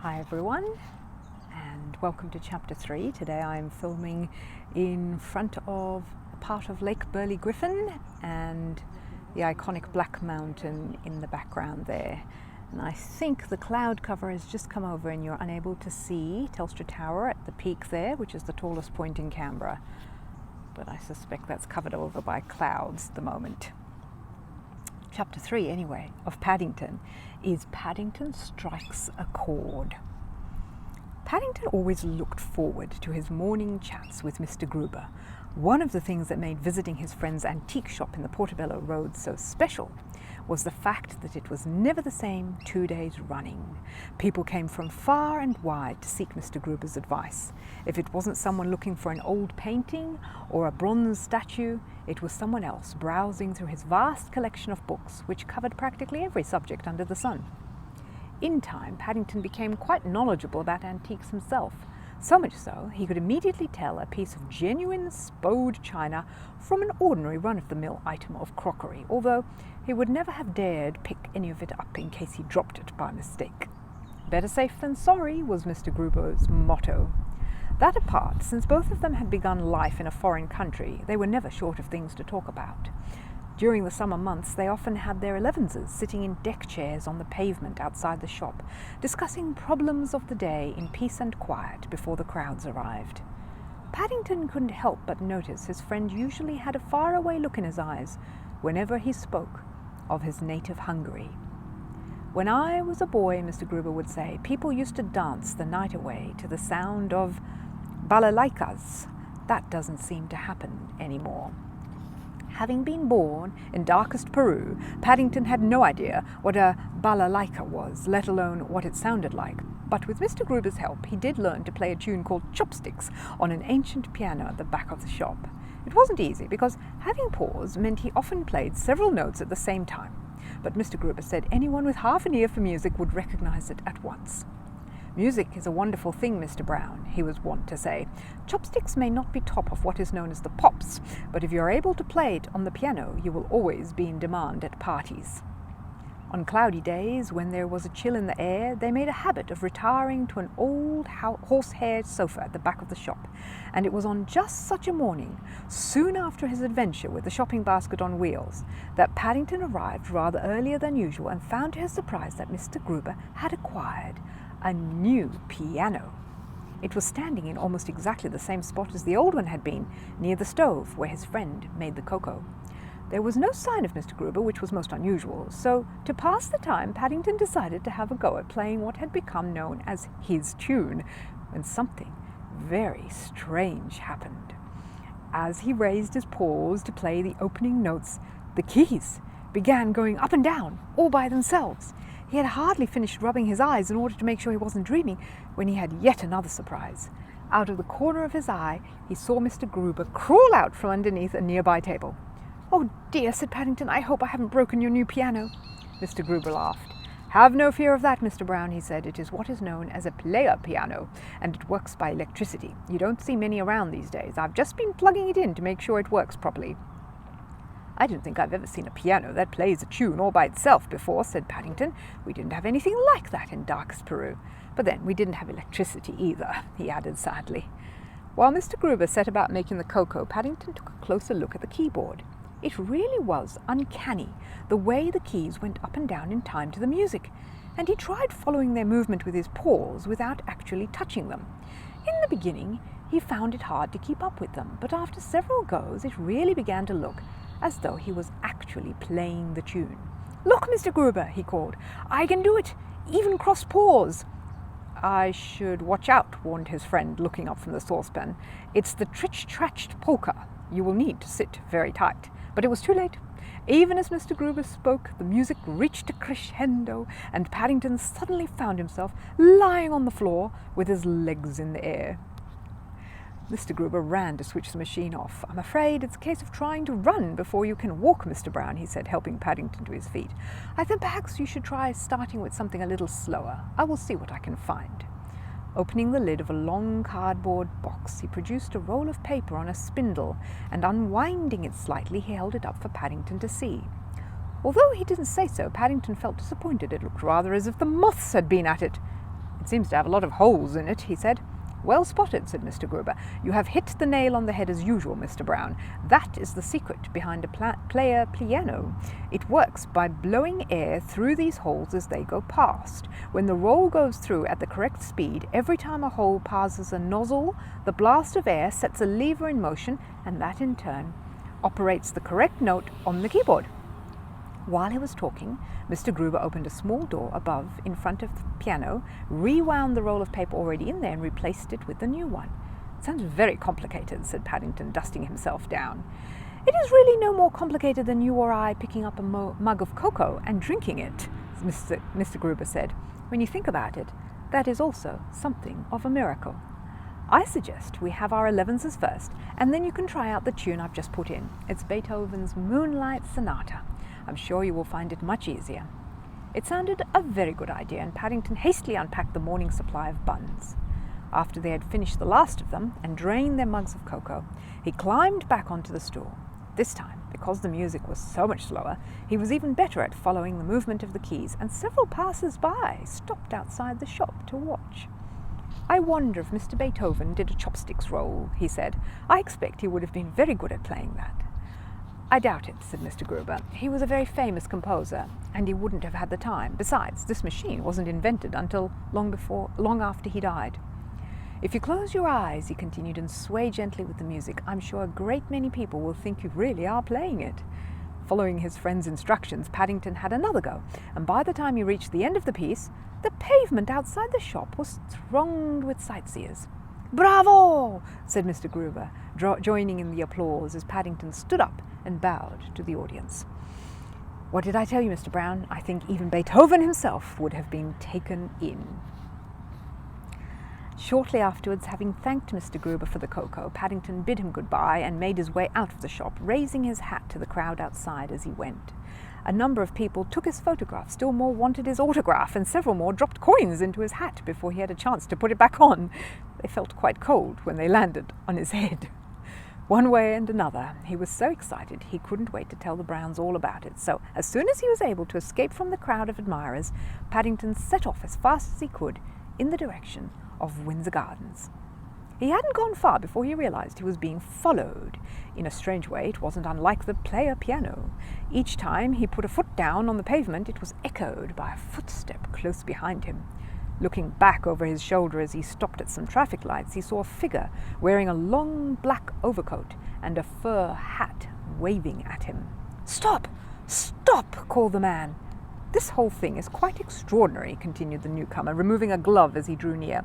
Hi everyone, and welcome to chapter 3. Today I'm filming in front of a part of Lake Burley Griffin and the iconic Black Mountain in the background there. And I think the cloud cover has just come over and you're unable to see Telstra Tower at the peak there, which is the tallest point in Canberra. But I suspect that's covered over by clouds at the moment. Chapter 3, anyway, of Paddington is Paddington Strikes a Chord. Paddington always looked forward to his morning chats with Mr. Gruber. One of the things that made visiting his friend's antique shop in the Portobello Road so special was the fact that it was never the same 2 days running. People came from far and wide to seek Mr. Gruber's advice. If it wasn't someone looking for an old painting or a bronze statue, it was someone else browsing through his vast collection of books, which covered practically every subject under the sun. In time, Paddington became quite knowledgeable about antiques himself, so much so he could immediately tell a piece of genuine spode china from an ordinary run-of-the-mill item of crockery, although he would never have dared pick any of it up in case he dropped it by mistake. Better safe than sorry was Mr. Gruber's motto. That apart, since both of them had begun life in a foreign country, they were never short of things to talk about. During the summer months, they often had their 11s sitting in deck chairs on the pavement outside the shop, discussing problems of the day in peace and quiet before the crowds arrived. Paddington couldn't help but notice his friend usually had a faraway look in his eyes whenever he spoke of his native Hungary. "When I was a boy," Mr. Gruber would say, "people used to dance the night away to the sound of balalaikas. That doesn't seem to happen anymore." Having been born in darkest Peru, Paddington had no idea what a balalaika was, let alone what it sounded like. But with Mr. Gruber's help, he did learn to play a tune called Chopsticks on an ancient piano at the back of the shop. It wasn't easy because having paws meant he often played several notes at the same time. But Mr. Gruber said anyone with half an ear for music would recognize it at once. "Music is a wonderful thing, Mr. Brown," he was wont to say. "Chopsticks may not be top of what is known as the pops, but if you're able to play it on the piano, you will always be in demand at parties." On cloudy days, when there was a chill in the air, they made a habit of retiring to an old horsehair sofa at the back of the shop, and it was on just such a morning, soon after his adventure with the shopping basket on wheels, that Paddington arrived rather earlier than usual and found to his surprise that Mr. Gruber had acquired a new piano. It was standing in almost exactly the same spot as the old one had been, near the stove where his friend made the cocoa. There was no sign of Mr. Gruber, which was most unusual, so to pass the time, Paddington decided to have a go at playing what had become known as his tune, when something very strange happened. As he raised his paws to play the opening notes, the keys began going up and down, all by themselves. He had hardly finished rubbing his eyes in order to make sure he wasn't dreaming when he had yet another surprise. Out of the corner of his eye, he saw Mr. Gruber crawl out from underneath a nearby table. "Oh dear," said Paddington, "I hope I haven't broken your new piano." Mr. Gruber laughed. "Have no fear of that, Mr. Brown," he said. "It is what is known as a player piano, and it works by electricity. You don't see many around these days. I've just been plugging it in to make sure it works properly." "I don't think I've ever seen a piano that plays a tune all by itself before," said Paddington. "We didn't have anything like that in darkest Peru. But then we didn't have electricity either," he added sadly. While Mr. Gruber set about making the cocoa, Paddington took a closer look at the keyboard. It really was uncanny, the way the keys went up and down in time to the music, and he tried following their movement with his paws without actually touching them. In the beginning, he found it hard to keep up with them, but after several goes, it really began to look as though he was actually playing the tune. "Look, Mr. Gruber," he called. "I can do it, even cross paws." "I should watch out," warned his friend, looking up from the saucepan. "It's the tritch-tratched polka. You will need to sit very tight." But it was too late. Even as Mr. Gruber spoke, the music reached a crescendo, and Paddington suddenly found himself lying on the floor with his legs in the air. Mr. Gruber ran to switch the machine off. "I'm afraid it's a case of trying to run before you can walk, Mr. Brown," he said, helping Paddington to his feet. "I think perhaps you should try starting with something a little slower. I will see what I can find." Opening the lid of a long cardboard box, he produced a roll of paper on a spindle, and unwinding it slightly, he held it up for Paddington to see. Although he didn't say so, Paddington felt disappointed. It looked rather as if the moths had been at it. "It seems to have a lot of holes in it," he said. "Well spotted," said Mr. Gruber. "You have hit the nail on the head as usual, Mr. Brown. That is the secret behind a player piano. It works by blowing air through these holes as they go past. When the roll goes through at the correct speed, every time a hole passes a nozzle, the blast of air sets a lever in motion, and that in turn operates the correct note on the keyboard." While he was talking, Mr. Gruber opened a small door above in front of the piano, rewound the roll of paper already in there, and replaced it with the new one. "It sounds very complicated," said Paddington, dusting himself down. "It is really no more complicated than you or I picking up a mug of cocoa and drinking it," Mr. Gruber said. "When you think about it, that is also something of a miracle. I suggest we have our 11s first, and then you can try out the tune I've just put in. It's Beethoven's Moonlight Sonata. I'm sure you will find it much easier." It sounded a very good idea, and Paddington hastily unpacked the morning supply of buns. After they had finished the last of them and drained their mugs of cocoa, he climbed back onto the stool. This time, because the music was so much slower, he was even better at following the movement of the keys, and several passers-by stopped outside the shop to watch. "I wonder if Mr. Beethoven did a chopsticks roll," he said. "I expect he would have been very good at playing that." "I doubt it," said Mr. Gruber. "He was a very famous composer, and he wouldn't have had the time. Besides, this machine wasn't invented until long after he died. If you close your eyes," he continued, "and sway gently with the music, I'm sure a great many people will think you really are playing it." Following his friend's instructions, Paddington had another go, and by the time he reached the end of the piece, the pavement outside the shop was thronged with sightseers. "Bravo!" said Mr. Gruber, joining in the applause as Paddington stood up and bowed to the audience. "What did I tell you, Mr. Brown? I think even Beethoven himself would have been taken in." Shortly afterwards, having thanked Mr. Gruber for the cocoa, Paddington bid him goodbye and made his way out of the shop, raising his hat to the crowd outside as he went. A number of people took his photograph, still more wanted his autograph, and several more dropped coins into his hat before he had a chance to put it back on. They felt quite cold when they landed on his head. One way and another, he was so excited he couldn't wait to tell the Browns all about it. So, as soon as he was able to escape from the crowd of admirers, Paddington set off as fast as he could in the direction of Windsor Gardens. He hadn't gone far before he realized he was being followed. In a strange way, it wasn't unlike the player piano. Each time he put a foot down on the pavement, it was echoed by a footstep close behind him. Looking back over his shoulder as he stopped at some traffic lights, he saw a figure wearing a long black overcoat and a fur hat waving at him. "Stop! Stop!" called the man. "This whole thing is quite extraordinary," continued the newcomer, removing a glove as he drew near.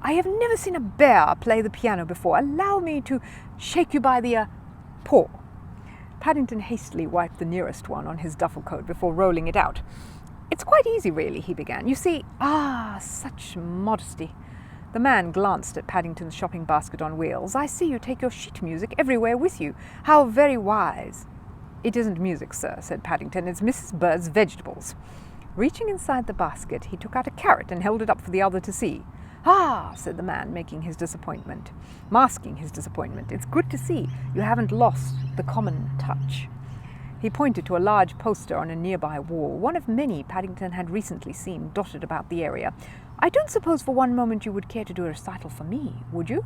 "I have never seen a bear play the piano before. Allow me to shake you by the paw." Paddington hastily wiped the nearest one on his duffel coat before rolling it out. "It's quite easy, really," he began. "You see—" such modesty." The man glanced at Paddington's shopping basket on wheels. "I see you take your sheet music everywhere with you. How very wise." "It isn't music, sir," said Paddington. "It's Mrs. Bird's vegetables." Reaching inside the basket, he took out a carrot and held it up for the other to see. "Ah," said the man, masking his disappointment. "It's good to see you haven't lost the common touch." He pointed to a large poster on a nearby wall, one of many Paddington had recently seen dotted about the area. "I don't suppose for one moment you would care to do a recital for me, would you?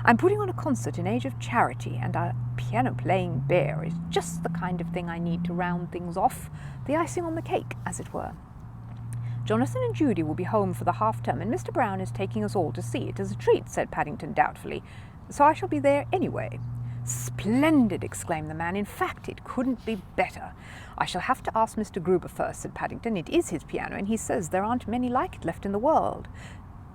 I'm putting on a concert in aid of charity, and a piano-playing bear is just the kind of thing I need to round things off, the icing on the cake, as it were. Jonathan and Judy will be home for the half-term, and Mr. Brown is taking us all to see it as a treat," said Paddington doubtfully. "So I shall be there anyway." "Splendid!" exclaimed the man. "In fact, it couldn't be better." "I shall have to ask Mr. Gruber first," said Paddington. "It is his piano, and he says there aren't many like it left in the world."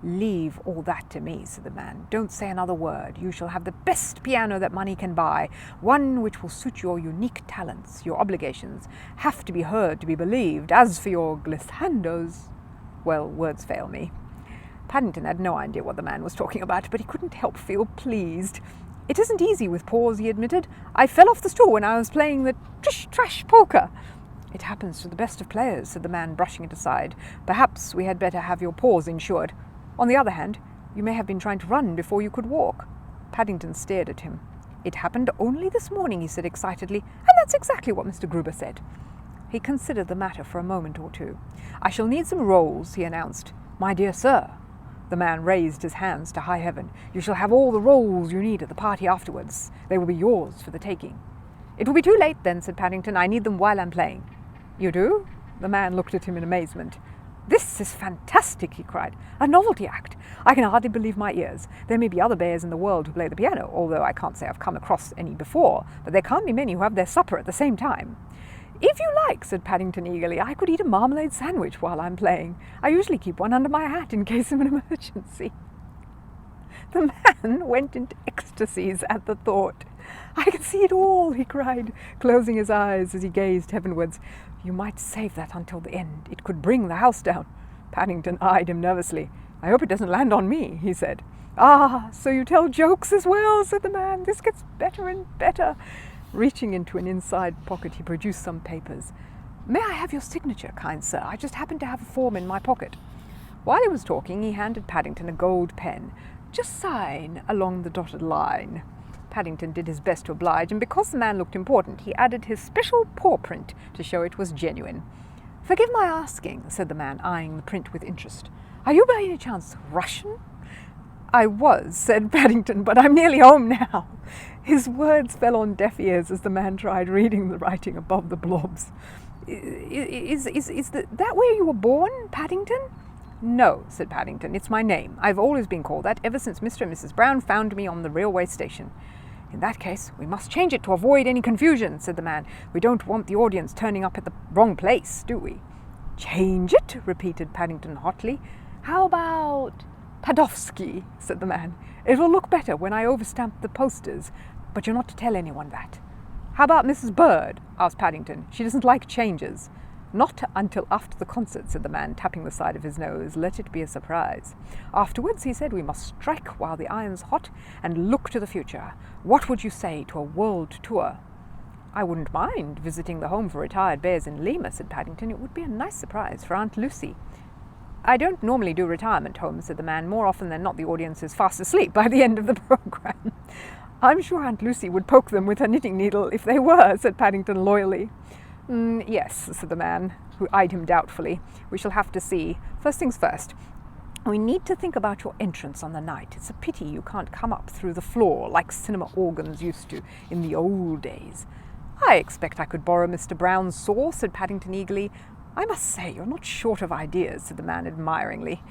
"Leave all that to me," said the man. "Don't say another word. You shall have the best piano that money can buy, one which will suit your unique talents. Your obligations have to be heard to be believed. As for your glissandos—" well, words fail me. Paddington had no idea what the man was talking about, but he couldn't help feel pleased. "It isn't easy with paws," he admitted. "I fell off the stool when I was playing the trish-trash polka." "It happens to the best of players," said the man, brushing it aside. "Perhaps we had better have your paws insured. On the other hand, you may have been trying to run before you could walk." Paddington stared at him. "It happened only this morning," he said excitedly, "and that's exactly what Mr. Gruber said." He considered the matter for a moment or two. "I shall need some rolls," he announced. "My dear sir, The man raised his hands to high heaven. "You shall have all the rolls you need at the party afterwards. They will be yours for the taking." "It will be too late then," said Paddington. "I need them while I'm playing." "You do?" The man looked at him in amazement. "This is fantastic," he cried. "A novelty act. I can hardly believe my ears. There may be other bears in the world who play the piano, although I can't say I've come across any before, but there can't be many who have their supper at the same time." "If you like," said Paddington eagerly, "I could eat a marmalade sandwich while I'm playing. I usually keep one under my hat in case of an emergency." The man went into ecstasies at the thought. "I can see it all," he cried, closing his eyes as he gazed heavenwards. "You might save that until the end. It could bring the house down." Paddington eyed him nervously. "I hope it doesn't land on me," he said. "Ah, so you tell jokes as well," said the man. "This gets better and better." Reaching into an inside pocket, he produced some papers. "May I have your signature, kind sir? I just happen to have a form in my pocket." While he was talking, he handed Paddington a gold pen. "Just sign along the dotted line." Paddington did his best to oblige, and because the man looked important, he added his special paw print to show it was genuine. "Forgive my asking," said the man, eyeing the print with interest. "Are you by any chance Russian?" "I was," said Paddington, "but I'm nearly home now." His words fell on deaf ears as the man tried reading the writing above the blobs. Is that where you were born, Paddington?" "No," said Paddington. "It's my name. I've always been called that ever since Mr. and Mrs. Brown found me on the railway station." "In that case, we must change it to avoid any confusion," said the man. "We don't want the audience turning up at the wrong place, do we?" "Change it?" repeated Paddington hotly. "How about Padovsky?" said the man. "It will look better when I overstamp the posters, but you're not to tell anyone that." "How about Mrs. Bird?" asked Paddington. "She doesn't like changes." "Not until after the concert," said the man, tapping the side of his nose. "Let it be a surprise. Afterwards," he said, "we must strike while the iron's hot and look to the future. What would you say to a world tour?" "I wouldn't mind visiting the Home for Retired Bears in Lima," said Paddington. "It would be a nice surprise for Aunt Lucy." "I don't normally do retirement homes," said the man. "More often than not, the audience is fast asleep by the end of the program." "I'm sure Aunt Lucy would poke them with her knitting needle if they were," said Paddington loyally. "Yes," said the man, who eyed him doubtfully. "We shall have to see. First things first. We need to think about your entrance on the night. It's a pity you can't come up through the floor like cinema organs used to in the old days." "I expect I could borrow Mr. Brown's saw," said Paddington eagerly. "I must say you're not short of ideas," said the man admiringly.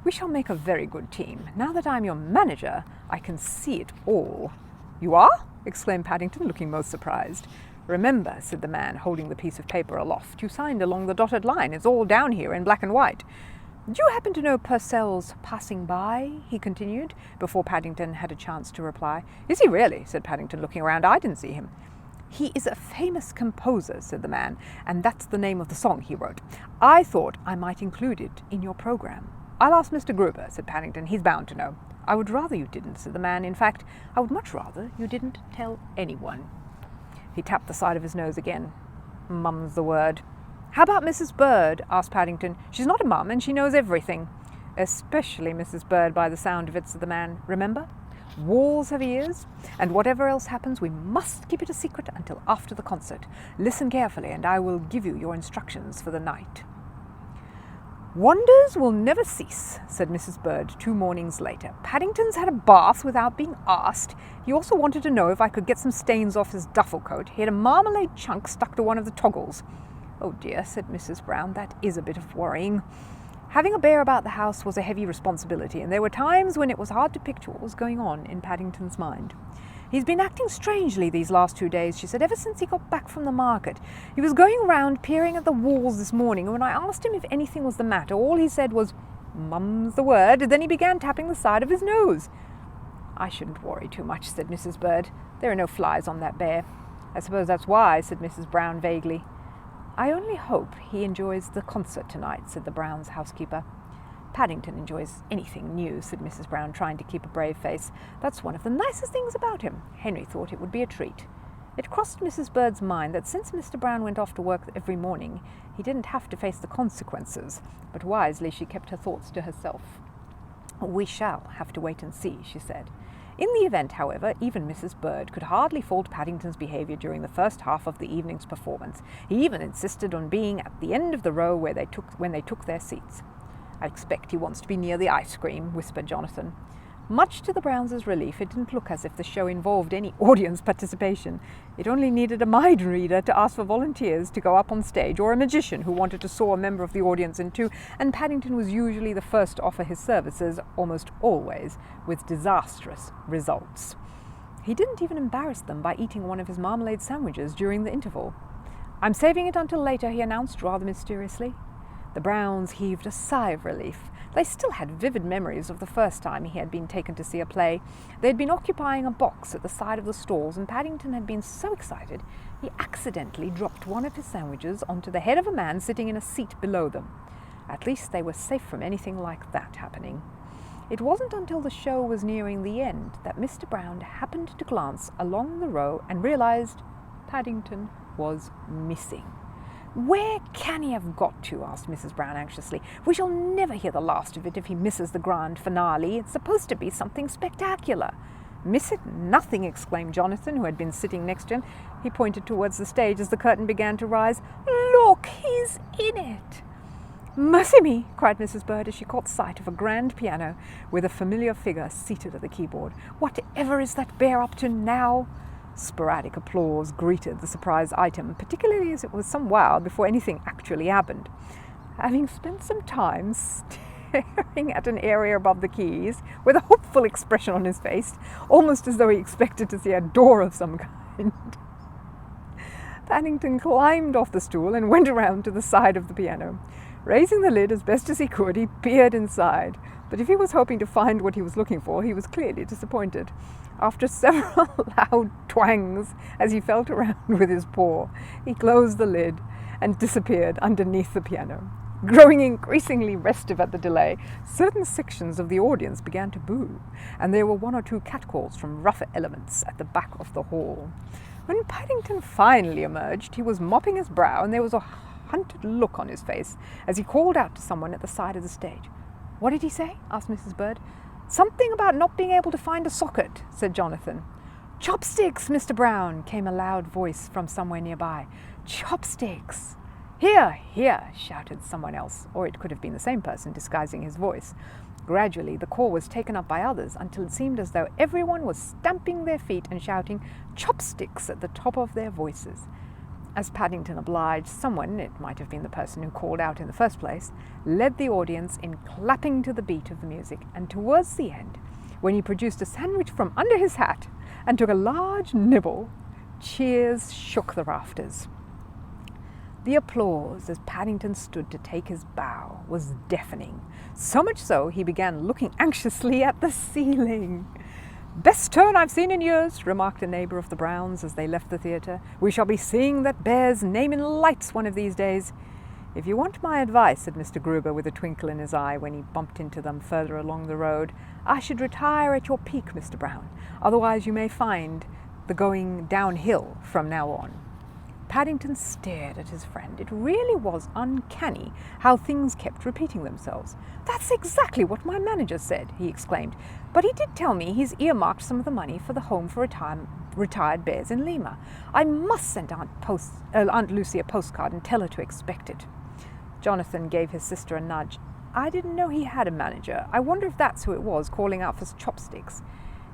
"We shall make a very good team. Now that I'm your manager, I can see it all." "You are?" exclaimed Paddington, looking most surprised. "Remember," said the man, holding the piece of paper aloft, "you signed along the dotted line. It's all down here in black and white. Do you happen to know Purcell's Passing By?" he continued, before Paddington had a chance to reply. "Is he really?" said Paddington, looking around. "I didn't see him." "He is a famous composer," said the man, "and that's the name of the song he wrote. I thought I might include it in your program." "I'll ask Mr. Gruber," said Paddington. "He's bound to know." "I would rather you didn't," said the man. "In fact, I would much rather you didn't tell anyone." He tapped the side of his nose again. "Mum's the word." "How about Mrs. Bird?" asked Paddington. "She's not a mum, and she knows everything." "Especially Mrs. Bird, by the sound of it," said the man. "Remember? Walls have ears, and whatever else happens, we must keep it a secret until after the concert. Listen carefully, and I will give you your instructions for the night." "Wonders will never cease," said Mrs. Bird 2 mornings later. "Paddington's had a bath without being asked. He also wanted to know if I could get some stains off his duffel coat. He had a marmalade chunk stuck to one of the toggles." "Oh dear," said Mrs. Brown, "that is a bit of worrying." Having a bear about the house was a heavy responsibility, and there were times when it was hard to picture what was going on in Paddington's mind. "He's been acting strangely these last 2 days," she said, "ever since he got back from the market. He was going around peering at the walls this morning, and when I asked him if anything was the matter, all he said was, 'Mum's the word,' and then he began tapping the side of his nose." "I shouldn't worry too much," said Mrs. Bird. "There are no flies on that bear." "I suppose that's why," said Mrs. Brown vaguely. "I only hope he enjoys the concert tonight," said the Browns' housekeeper. "Paddington enjoys anything new," said Mrs. Brown, trying to keep a brave face. "That's one of the nicest things about him. Henry thought it would be a treat." It crossed Mrs. Bird's mind that since Mr. Brown went off to work every morning, he didn't have to face the consequences, but wisely she kept her thoughts to herself. "We shall have to wait and see," she said. In the event, however, even Mrs. Bird could hardly fault Paddington's behaviour during the first half of the evening's performance. He even insisted on being at the end of the row when they took their seats. "I expect he wants to be near the ice cream," whispered Jonathan. Much to the Browns' relief, it didn't look as if the show involved any audience participation. It only needed a mind reader to ask for volunteers to go up on stage, or a magician who wanted to saw a member of the audience in two, and Paddington was usually the first to offer his services, almost always with disastrous results. He didn't even embarrass them by eating one of his marmalade sandwiches during the interval. "I'm saving it until later," he announced rather mysteriously. The Browns heaved a sigh of relief. They still had vivid memories of the first time he had been taken to see a play. They had been occupying a box at the side of the stalls, and Paddington had been so excited he accidentally dropped one of his sandwiches onto the head of a man sitting in a seat below them. At least they were safe from anything like that happening. It wasn't until the show was nearing the end that Mr. Brown happened to glance along the row and realized Paddington was missing. "Where can he have got to?" asked Mrs. Brown anxiously. "We shall never hear the last of it if he misses the grand finale. It's supposed to be something spectacular." "Miss it? Nothing!" exclaimed Jonathan, who had been sitting next to him. He pointed towards the stage as the curtain began to rise. "Look, he's in it!" "Mercy me!" cried Mrs. Bird as she caught sight of a grand piano with a familiar figure seated at the keyboard. "Whatever is that bear up to now?" Sporadic applause greeted the surprise item, particularly as it was some while before anything actually happened. Having spent some time staring at an area above the keys, with a hopeful expression on his face, almost as though he expected to see a door of some kind, Paddington climbed off the stool and went around to the side of the piano. Raising the lid as best as he could, he peered inside. But if he was hoping to find what he was looking for, he was clearly disappointed. After several loud twangs as he felt around with his paw, he closed the lid and disappeared underneath the piano. Growing increasingly restive at the delay, certain sections of the audience began to boo, and there were one or two catcalls from rougher elements at the back of the hall. When Paddington finally emerged, he was mopping his brow, and there was a hunted look on his face as he called out to someone at the side of the stage. "What did he say?" asked Mrs. Bird. "Something about not being able to find a socket," said Jonathan. "Chopsticks, Mr. Brown," came a loud voice from somewhere nearby. "Chopsticks!" "Here, here," shouted someone else, or it could have been the same person disguising his voice. Gradually, the call was taken up by others until it seemed as though everyone was stamping their feet and shouting "chopsticks" at the top of their voices. As Paddington obliged, someone, it might have been the person who called out in the first place, led the audience in clapping to the beat of the music, and towards the end, when he produced a sandwich from under his hat and took a large nibble, cheers shook the rafters. The applause as Paddington stood to take his bow was deafening, so much so he began looking anxiously at the ceiling. "Best turn I've seen in years," remarked a neighbour of the Browns as they left the theatre. "We shall be seeing that bear's name in lights one of these days." "If you want my advice," said Mr. Gruber with a twinkle in his eye when he bumped into them further along the road, "I should retire at your peak, Mr. Brown. Otherwise you may find the going downhill from now on." Paddington stared at his friend. It really was uncanny how things kept repeating themselves. "That's exactly what my manager said," he exclaimed. "But he did tell me he's earmarked some of the money for the home for retired bears in Lima. I must send Aunt Lucy a postcard and tell her to expect it." Jonathan gave his sister a nudge. "I didn't know he had a manager. I wonder if that's who it was calling out for chopsticks."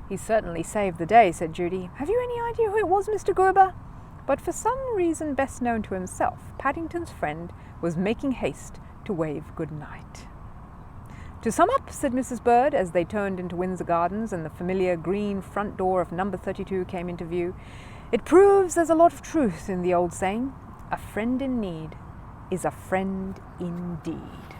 "He certainly saved the day," said Judy. "Have you any idea who it was, Mr. Gruber?" But for some reason best known to himself, Paddington's friend was making haste to wave good night. "To sum up," said Mrs. Bird as they turned into Windsor Gardens and the familiar green front door of number 32 came into view, "it proves there's a lot of truth in the old saying, 'A friend in need is a friend indeed.'"